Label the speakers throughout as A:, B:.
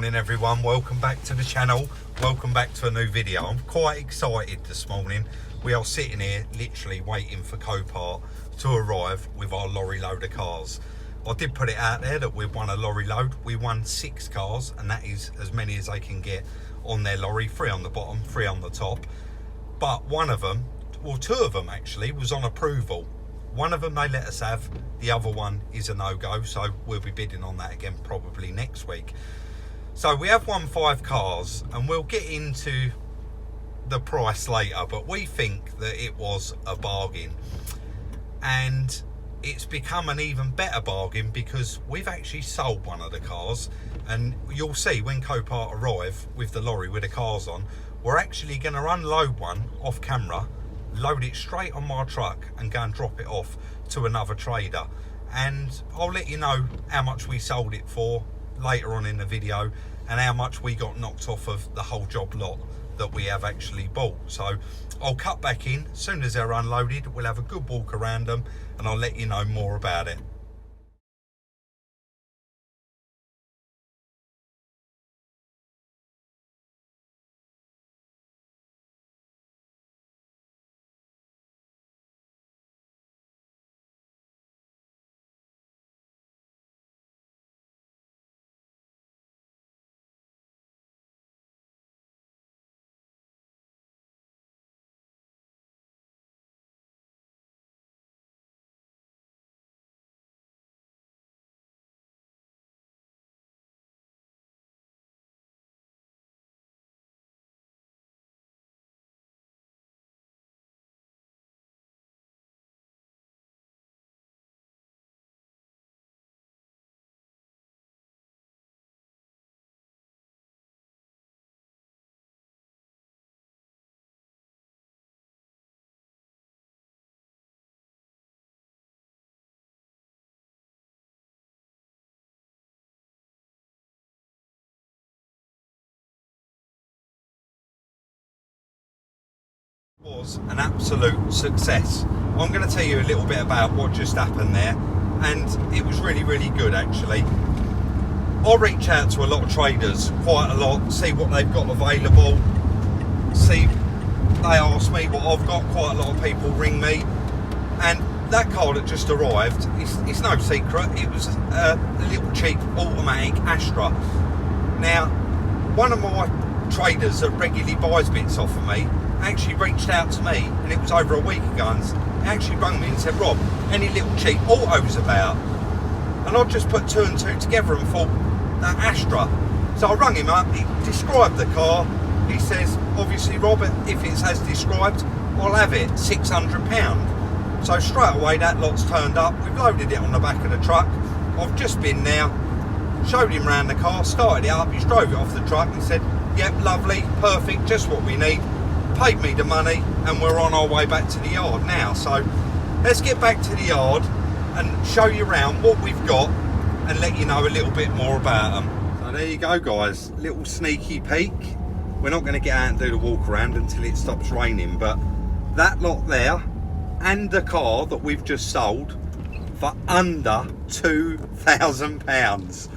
A: morning everyone, welcome back to the channel, welcome back to a new video. I'm quite excited this morning. We are sitting here literally waiting for Copart to arrive with our lorry load of cars. I did put it out there that we've won a lorry load. We won 6 cars, and that is as many as they can get on their lorry, 3 on the bottom, 3 on the top. But one of them, well 2 of them actually, was on approval. One of them they let us have, the other one is a no-go, so we'll be bidding on that again probably next week. So we have won 5 cars, and we'll get into the price later, but we think that it was a bargain. And it's become an even better bargain because we've actually sold one of the cars, and you'll see when Copart arrive with the lorry with the cars on, we're actually going to unload one off camera, load it straight on my truck and go and drop it off to another trader. And I'll let you know how much we sold it for later on in the video and how much we got knocked off of the whole job lot that we have actually bought. So I'll cut back in as soon as they're unloaded. We'll have a good walk around them and I'll let you know more about it. Was an absolute success. I'm going to tell you a little bit about what just happened there, and it was really good actually. I reach out to a lot of traders, quite a lot, see what they've got available, see, they ask me what I've got. Quite a lot of people ring me, and that car that just arrived, it's no secret, it was a little cheap automatic Astra. Now, one of my traders that regularly buys bits off of me actually reached out to me, and it was over a week ago, and actually rang me and said, Rob, any little cheap autos about? And I just put 2 and 2 together and thought, that Astra. So I rang him up, he described the car, he says, obviously Rob, if it's as described, I'll have it, £600. So straight away that lot's turned up, we've loaded it on the back of the truck. I've just been now, showed him around the car, started it up, he's drove it off the truck and said, yep, lovely, perfect, just what we need. Paid me the money, and we're on our way back to the yard now. So let's get back to the yard and show you around what we've got and let you know a little bit more about them. So there you go guys, little sneaky peek. We're not going to get out and do the walk around until it stops raining, but that lot there and the car that we've just sold for under £2,000.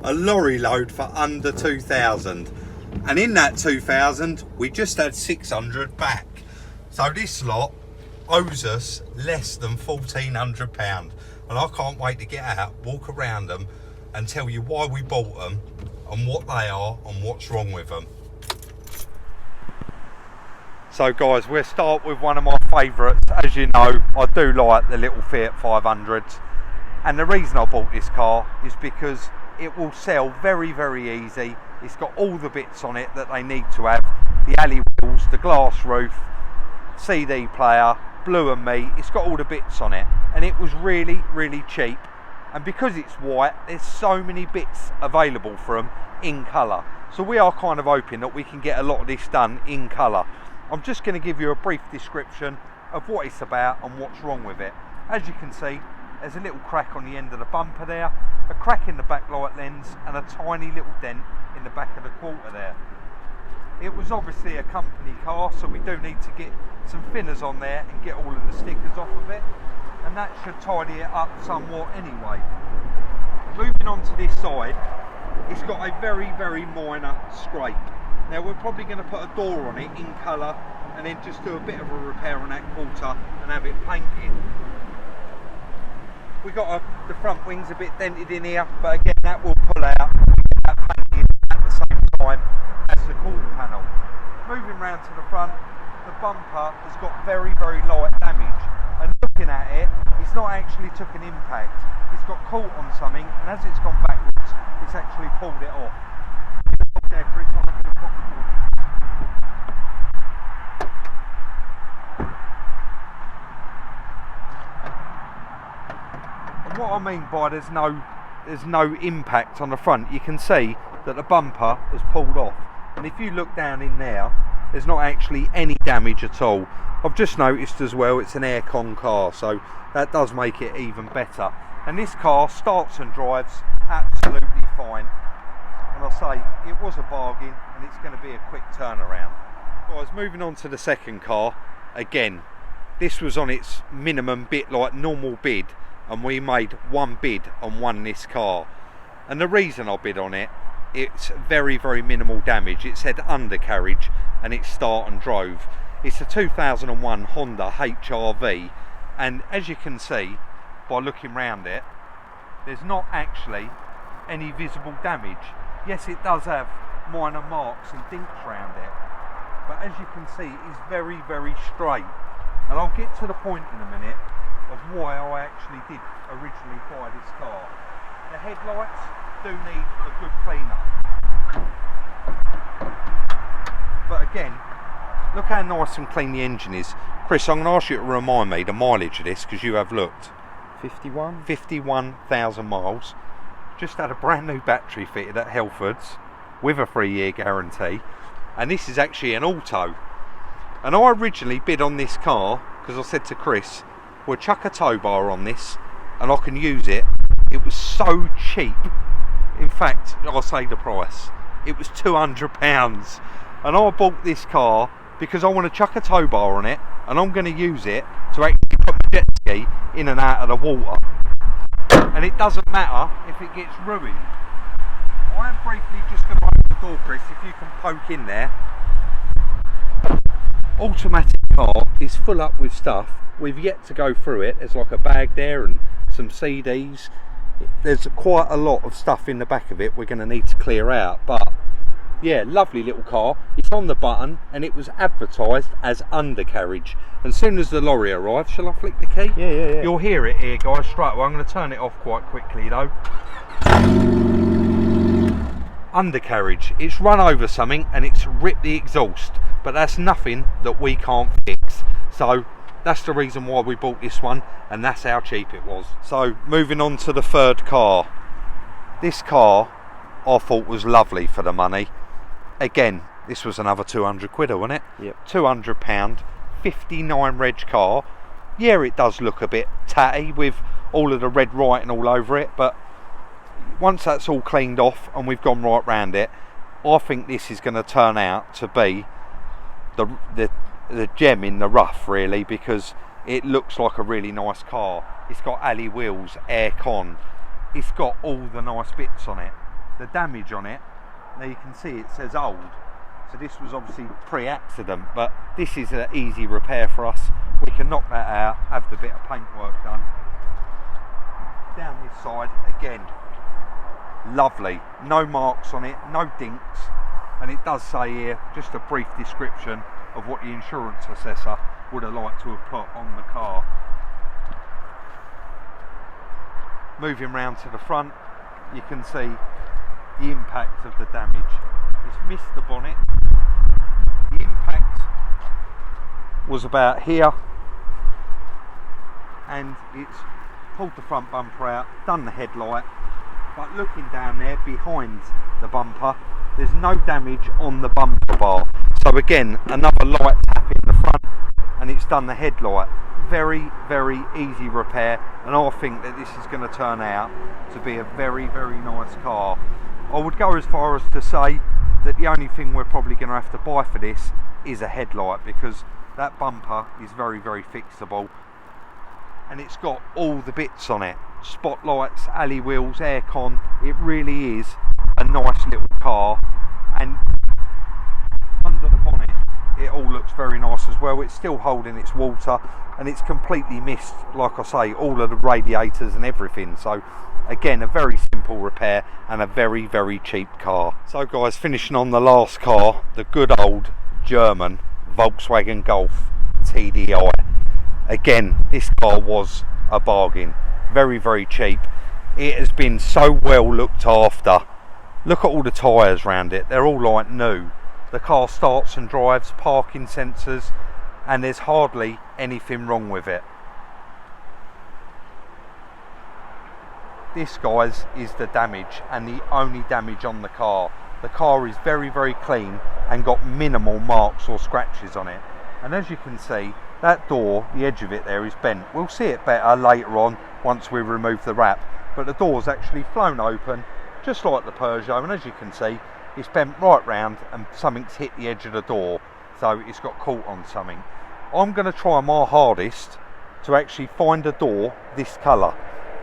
A: A lorry load for under 2,000. And in that 2,000 we just had 600 back. So this lot owes us less than £1,400, and I can't wait to get out, walk around them and tell you why we bought them and what they are and what's wrong with them. So guys, we'll start with one of my favourites. As you know, I do like the little Fiat 500s, and the reason I bought this car is because it will sell very easy. It's got all the bits on it that they need to have. The alley wheels, the glass roof, CD player, blue and me. It's got all the bits on it. And it was really cheap. And because it's white, there's so many bits available for them in colour. So we are kind of hoping that we can get a lot of this done in colour. I'm just going to give you a brief description of what it's about and what's wrong with it. As you can see, there's a little crack on the end of the bumper there, a crack in the backlight lens, and a tiny little dent in the back of the quarter there. It was obviously a company car, so we do need to get some thinners on there and get all of the stickers off of it, and that should tidy it up somewhat anyway. Moving on to this side, it's got a very, very minor scrape. Now we're probably going to put a door on it in colour and then just do a bit of a repair on that quarter and have it painted. We got the front wings a bit dented in here, but again that will pull out. We get that painted at the same time as the quarter panel. Moving round to the front, the bumper has got very, very light damage, and looking at it, it's not actually took an impact. It's got caught on something, and as it's gone backwards, it's actually pulled it off. There, Chris, I'll have a look. And what I mean by there's no impact on the front, you can see that the bumper has pulled off, and if you look down in there's not actually any damage at all. I've just noticed as well it's an aircon car, so that does make it even better. And this car starts and drives absolutely fine. And I'll say it was a bargain, and it's going to be a quick turnaround. Guys, moving on to the second car. Again, this was on its minimum bid, like normal bid, and we made one bid and won this car. And the reason I bid on it, it's very, very minimal damage. It said undercarriage and it's start and drove. It's a 2001 Honda HR-V, and as you can see by looking round it, there's not actually any visible damage. Yes, it does have minor marks and dinks around it, but as you can see, it's very, very straight. And I'll get to the point in a minute of why I actually did originally buy this car. The headlights do need a good clean up, but again, look how nice and clean the engine is. Chris, I'm going to ask you to remind me the mileage of this, because you have looked. 51,000 miles. Just had a brand new battery fitted at Halfords with a 3-year guarantee, and this is actually an auto. And I originally bid on this car because I said to Chris, we'll chuck a tow bar on this and I can use it. It was so cheap. In fact, I'll say the price. It was £200. And I bought this car because I want to chuck a tow bar on it, and I'm going to use it to actually put my jet ski in and out of the water. And it doesn't matter if it gets ruined. I am briefly just going to open the door, Chris, if you can poke in there. Automatic car is full up with stuff. We've yet to go through it. There's like a bag there and some CDs. There's quite a lot of stuff in the back of it we're going to need to clear out, but yeah, lovely little car. It's on the button and it was advertised as undercarriage. And as soon as the lorry arrives, shall I flick the key?
B: Yeah.
A: You'll hear it here, guys, straight away. I'm going to turn it off quite quickly though. Undercarriage. It's run over something and it's ripped the exhaust, but that's nothing that we can't fix. So that's the reason why we bought this one, and that's how cheap it was. So moving on to the third car. This car I thought was lovely for the money. Again, this was another 200 quid, wasn't it?
B: Yep.
A: £200, 59 reg car. Yeah, it does look a bit tatty with all of the red writing all over it, but once that's all cleaned off and we've gone right round it, I think this is going to turn out to be the gem in the rough, really, because it looks like a really nice car. It's got alley wheels, air con, it's got all the nice bits on it. The damage on it, now you can see it says old, so this was obviously pre-accident, but this is an easy repair for us. We can knock that out, have the bit of paintwork done. Down this side again, lovely, no marks on it, no dinks, and it does say here just a brief description of what the insurance assessor would have liked to have put on the car. Moving round to the front, you can see the impact of the damage. It's missed the bonnet. The impact was about here, and it's pulled the front bumper out, done the headlight, but looking down there behind the bumper, there's no damage on the bumper bar. So again, another light tap in the front and it's done the headlight. Very, very easy repair, and I think that this is going to turn out to be a very, very nice car. I would go as far as to say that the only thing we're probably going to have to buy for this is a headlight, because that bumper is very, very fixable, and it's got all the bits on it. Spotlights, alley wheels, aircon. It really is a nice little car, and under the bonnet it all looks very nice as well. It's still holding its water, and it's completely missed, like I say, all of the radiators and everything. So again, a very simple repair and a very, very cheap car. So guys, finishing on the last car, the good old German Volkswagen Golf TDI. Again, this car was a bargain, very, very cheap. It has been so well looked after. Look at all the tyres around it, they're all like new. The car starts and drives, parking sensors, and there's hardly anything wrong with it. This, guys, is the damage, and the only damage on the car. The car is very, very clean and got minimal marks or scratches on it. And as you can see, that door, the edge of it there, is bent. We'll see it better later on once we remove the wrap, but the door's actually flown open just like the Peugeot, and as you can see, it's bent right round and something's hit the edge of the door, so it's got caught on something. I'm going to try my hardest to actually find a door this colour,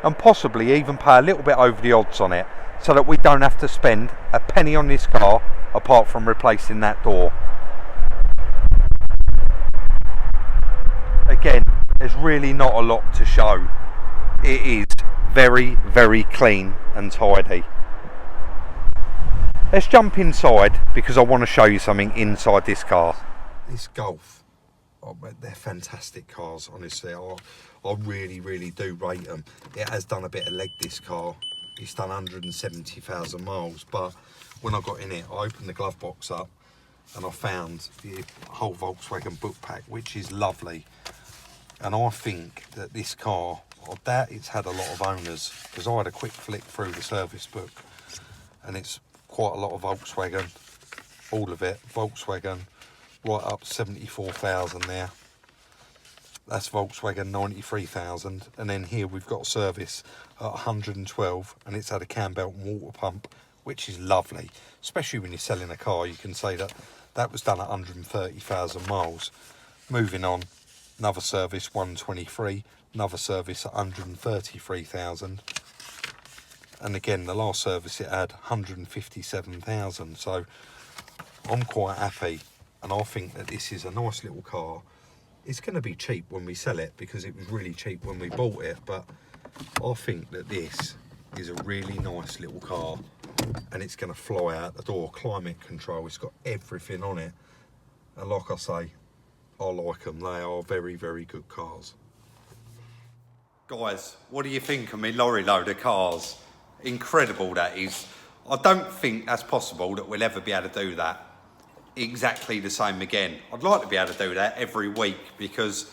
A: and possibly even pay a little bit over the odds on it, so that we don't have to spend a penny on this car apart from replacing that door. Again, there's really not a lot to show. It is very, very clean and tidy. Let's jump inside because I want to show you something inside this car. This Golf, oh, they're fantastic cars, honestly. I really, really do rate them. It has done a bit of leg, this car. It's done 170,000 miles, but when I got in it, I opened the glove box up and I found the whole Volkswagen book pack, which is lovely. And I think that this car, I doubt it's had a lot of owners, because I had a quick flick through the service book, and it's quite a lot of Volkswagen, all of it Volkswagen, right up 74,000 there. That's Volkswagen 93,000, and then here we've got service at 112, and it's had a cam belt and water pump, which is lovely. Especially when you're selling a car, you can say that that was done at 130,000 miles. Moving on, another service 123, another service at 133,000. And again, the last service it had 157,000. So I'm quite happy, and I think that this is a nice little car. It's going to be cheap when we sell it because it was really cheap when we bought it, but I think that this is a really nice little car, and it's going to fly out the door. Climate control, it's got everything on it, and like I say, I like them. They are very, very good cars. Guys, what do you think of me lorry load of cars? Incredible that is. I don't think that's possible that we'll ever be able to do that exactly the same again. I'd like to be able to do that every week, because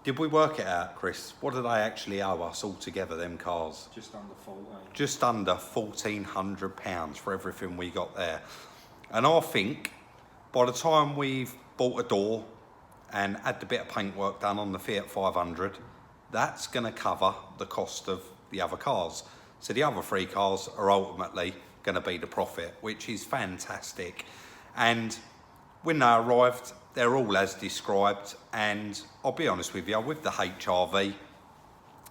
A: did we work it out, Chris? What do they actually owe us altogether, them cars?
B: Just under 14.
A: Just under £1,400 for everything we got there. And I think by the time we've bought a door and had the bit of paintwork done on the Fiat 500, that's going to cover the cost of the other cars. So the other three cars are ultimately going to be the profit, which is fantastic. And when they arrived, they're all as described. And I'll be honest with you, with the HRV,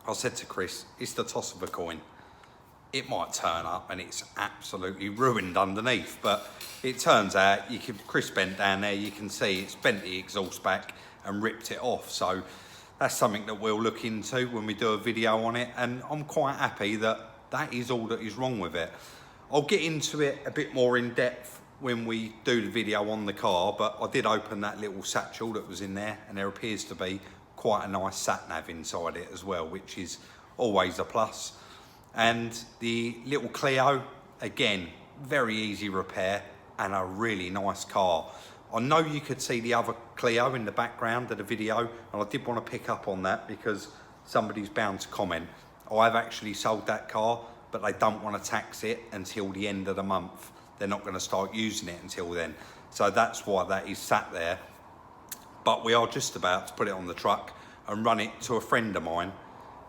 A: I said to Chris, it's the toss of a coin. It might turn up and it's absolutely ruined underneath, but it turns out, Chris bent down there, you can see it's bent the exhaust back and ripped it off. So that's something that we'll look into when we do a video on it, and I'm quite happy that that is all that is wrong with it. I'll get into it a bit more in depth when we do the video on the car, but I did open that little satchel that was in there, and there appears to be quite a nice sat nav inside it as well, which is always a plus. And the little Clio, again, very easy repair and a really nice car. I know you could see the other Clio in the background of the video, and I did want to pick up on that because somebody's bound to comment. I've actually sold that car, but they don't want to tax it until the end of the month. They're not going to start using it until then. So that's why that is sat there. But we are just about to put it on the truck and run it to a friend of mine.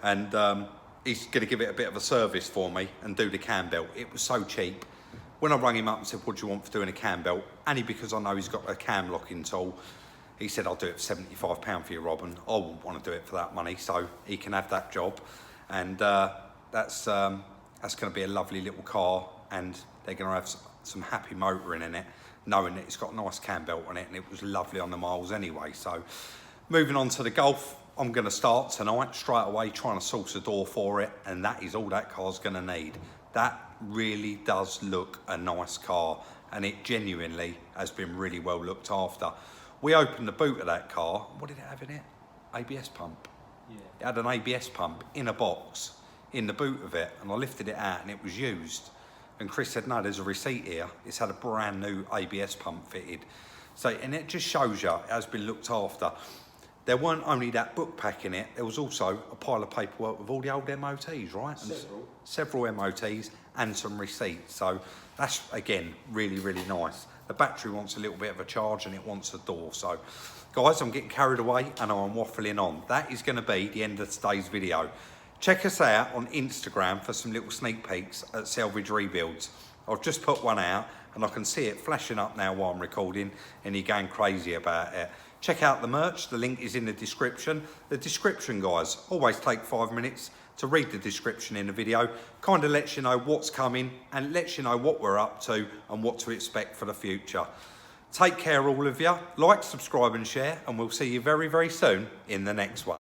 A: And he's going to give it a bit of a service for me and do the cam belt. It was so cheap. When I rang him up and said, what do you want for doing a cam belt? Only because I know he's got a cam locking tool. He said, I'll do it for £75 for you, Robin. I wouldn't want to do it for that money, so he can have that job. And that's going to be a lovely little car, and they're going to have some happy motoring in it, knowing that it's got a nice cam belt on it, and it was lovely on the miles anyway. So moving on to the Golf, I'm going to start tonight straight away trying to source a door for it, and that is all that car's going to need. That really does look a nice car, and it genuinely has been really well looked after. We opened the boot of that car. What did it have in it? ABS pump. Yeah. It had an ABS pump in a box in the boot of it, and I lifted it out and it was used. And Chris said, no, there's a receipt here. It's had a brand new ABS pump fitted. So, and it just shows you it has been looked after. There weren't only that book pack in it, there was also a pile of paperwork with all the old MOTs, right? Several MOTs and some receipts. So that's, again, really, really nice. The battery wants a little bit of a charge and it wants a door. So guys, I'm getting carried away and I'm waffling on. That is going to be the end of today's video. Check us out on Instagram for some little sneak peeks at Salvage Rebuilds. I've just put one out and I can see it flashing up now while I'm recording, and you're going crazy about it. Check out the merch, the link is in the description. The description, guys, always take 5 minutes to read the description in the video. Kind of lets you know what's coming and lets you know what we're up to and what to expect for the future. Take care, all of you. Like, subscribe and share, and we'll see you very, very soon in the next one.